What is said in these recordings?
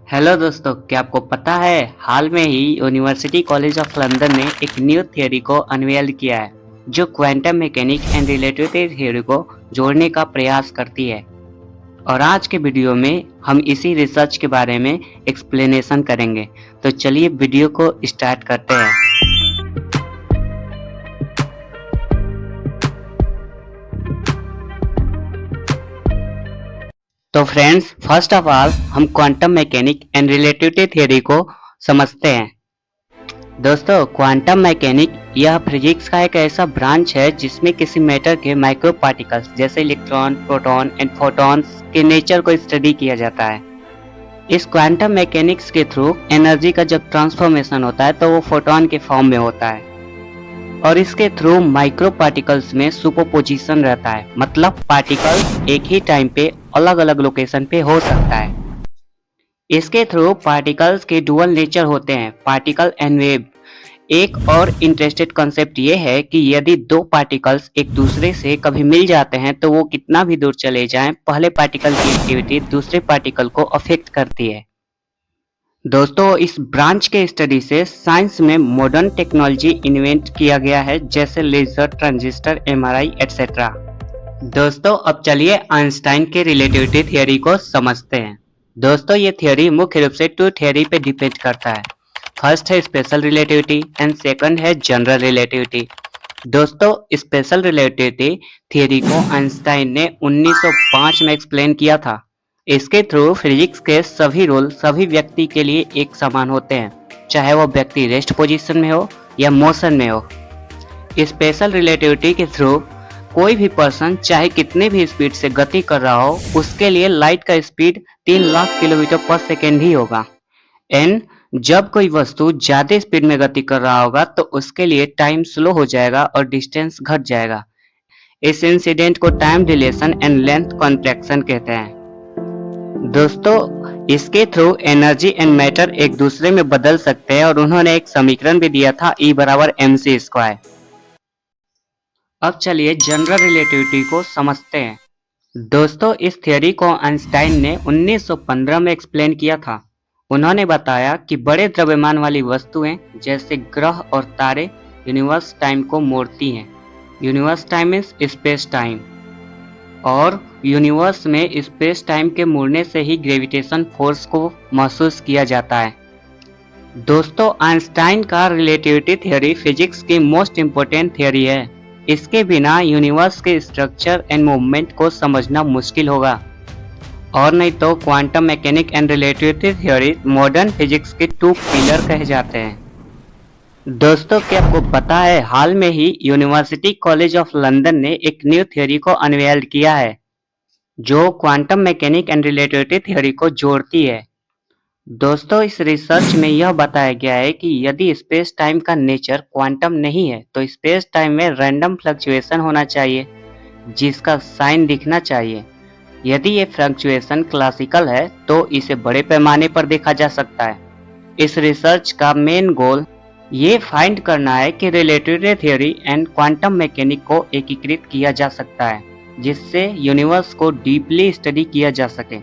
Hello दोस्तों, क्या आपको पता है हाल में ही यूनिवर्सिटी कॉलेज ऑफ लंदन ने एक न्यू थ्योरी को अनवेल किया है जो quantum mechanic and relativity theory को जोड़ने का प्रयास करती है। और आज के वीडियो में हम इसी रिसर्च के बारे में एक्सप्लेनेशन करेंगे। तो चलिए वीडियो को स्टार्ट करते हैं। तो फ्रेंड्स, फर्स्ट ऑफ ऑल हम quantum mechanic and relativity theory को समझते हैं। दोस्तों, क्वांटम मैकेनिक यह फिजिक्स का एक ऐसा ब्रांच है जिसमें किसी मैटर के माइक्रो पार्टिकल्स जैसे इलेक्ट्रॉन, प्रोटॉन एंड फोटॉन्स के नेचर को स्टडी किया जाता है। इस क्वांटम मैकेनिक्स के थ्रू एनर्जी का जब ट्रांसफॉर्मेशन होता है तो वो फोटॉन के फॉर्म में होता है और इसके थ्रू माइक्रो पार्टिकल्स में सुपरपोजिशन रहता है, मतलब पार्टिकल्स एक ही टाइम पे अलग अलग लोकेशन पे हो सकता है। इसके थ्रू पार्टिकल्स के डुअल नेचर होते हैं, पार्टिकल एंड वेव। एक और इंटरेस्टेड कॉन्सेप्ट ये है कि यदि दो पार्टिकल्स एक दूसरे से कभी मिल जाते हैं तो वो कितना भी दूर चले जाएं, पहले पार्टिकल की एक्टिविटी दूसरे पार्टिकल को अफेक्ट करती है। दोस्तों, इस ब्रांच के स्टडी से साइंस में मॉडर्न टेक्नोलॉजी इन्वेंट किया गया है, जैसे लेजर, ट्रांजिस्टर, एमआरआई एटसेट्रा। दोस्तों, अब चलिए आइंस्टाइन के रिलेटिविटी थ्योरी को समझते हैं। दोस्तों, ये थ्योरी मुख्य रूप से टू थ्योरी पे डिपेंड करता है। फर्स्ट है स्पेशल रिलेटिविटी एंड सेकंड है जनरल रिलेटिविटी। दोस्तों, स्पेशल रिलेटिविटी थ्योरी को आइंस्टाइन ने 1905 में एक्सप्लेन किया था। इसके थ्रू फिजिक्स के सभी रूल सभी व्यक्ति के लिए एक समान होते हैं, चाहे वो व्यक्ति रेस्ट पोजीशन में हो या मोशन में हो। स्पेशल रिलेटिविटी के थ्रू कोई भी पर्सन चाहे कितने भी स्पीड से गति कर रहा हो, उसके लिए लाइट का स्पीड 3 लाख किलोमीटर पर सेकेंड ही होगा। एंड जब कोई वस्तु ज्यादा स्पीड में गति कर रहा होगा तो उसके लिए टाइम स्लो हो जाएगा और डिस्टेंस घट जाएगा। इस इंसिडेंट को time deletion and length contraction कहते हैं। दोस्तों, इसके थ्रू एनर्जी एंड मैटर एक दूसरे में बदल सकते हैं और उन्होंने एक समीकरण भी दिया था, E बराबर mc²। अब चलिए जनरल रिलेटिविटी को समझते हैं। दोस्तों, इस थ्योरी को आइंस्टाइन ने 1915 में एक्सप्लेन किया था। उन्होंने बताया कि बड़े द्रव्यमान वाली वस्तुएं जैसे ग्रह और तारे यूनिवर्स टाइम को मोड़ती हैं। Universe time is space time, और यूनिवर्स में स्पेस टाइम के मुड़ने से ही ग्रेविटेशन फोर्स को महसूस किया जाता है। दोस्तों, आइंस्टाइन का रिलेटिविटी थ्योरी फिजिक्स की मोस्ट इम्पोर्टेंट थ्योरी है। इसके बिना यूनिवर्स के स्ट्रक्चर एंड मूवमेंट को समझना मुश्किल होगा, और नहीं तो quantum mechanic and relativity theory modern physics के टू पिलर कहे जाते हैं। दोस्तों, क्या आपको पता है हाल में ही यूनिवर्सिटी कॉलेज ऑफ लंदन ने एक न्यू थ्योरी को अनवेल किया है जो quantum mechanic and relativity theory को जोड़ती है। दोस्तों, इस रिसर्च में यह बताया गया है कि यदि स्पेस टाइम का नेचर क्वांटम नहीं है तो स्पेस टाइम में रैंडम फ्लक्चुएशन होना चाहिए जिसका साइन दिखना चाहिए। यदि ये फ्लक्चुएशन क्लासिकल है तो इसे बड़े पैमाने पर देखा जा सकता है। इस रिसर्च का मेन गोल ये फाइंड करना है कि relativity theory and quantum mechanic को एकीकृत किया जा सकता है, जिससे यूनिवर्स को डीपली स्टडी किया जा सके।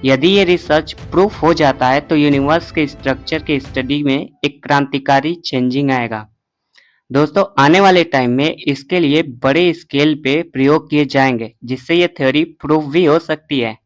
यदि ये रिसर्च प्रूफ हो जाता है तो यूनिवर्स के स्ट्रक्चर के स्टडी में एक क्रांतिकारी चेंजिंग आएगा। दोस्तों, आने वाले टाइम में इसके लिए बड़े स्केल पे प्रयोग किए जाएंगे जिससे ये थ्योरी प्रूफ भी हो सकती है।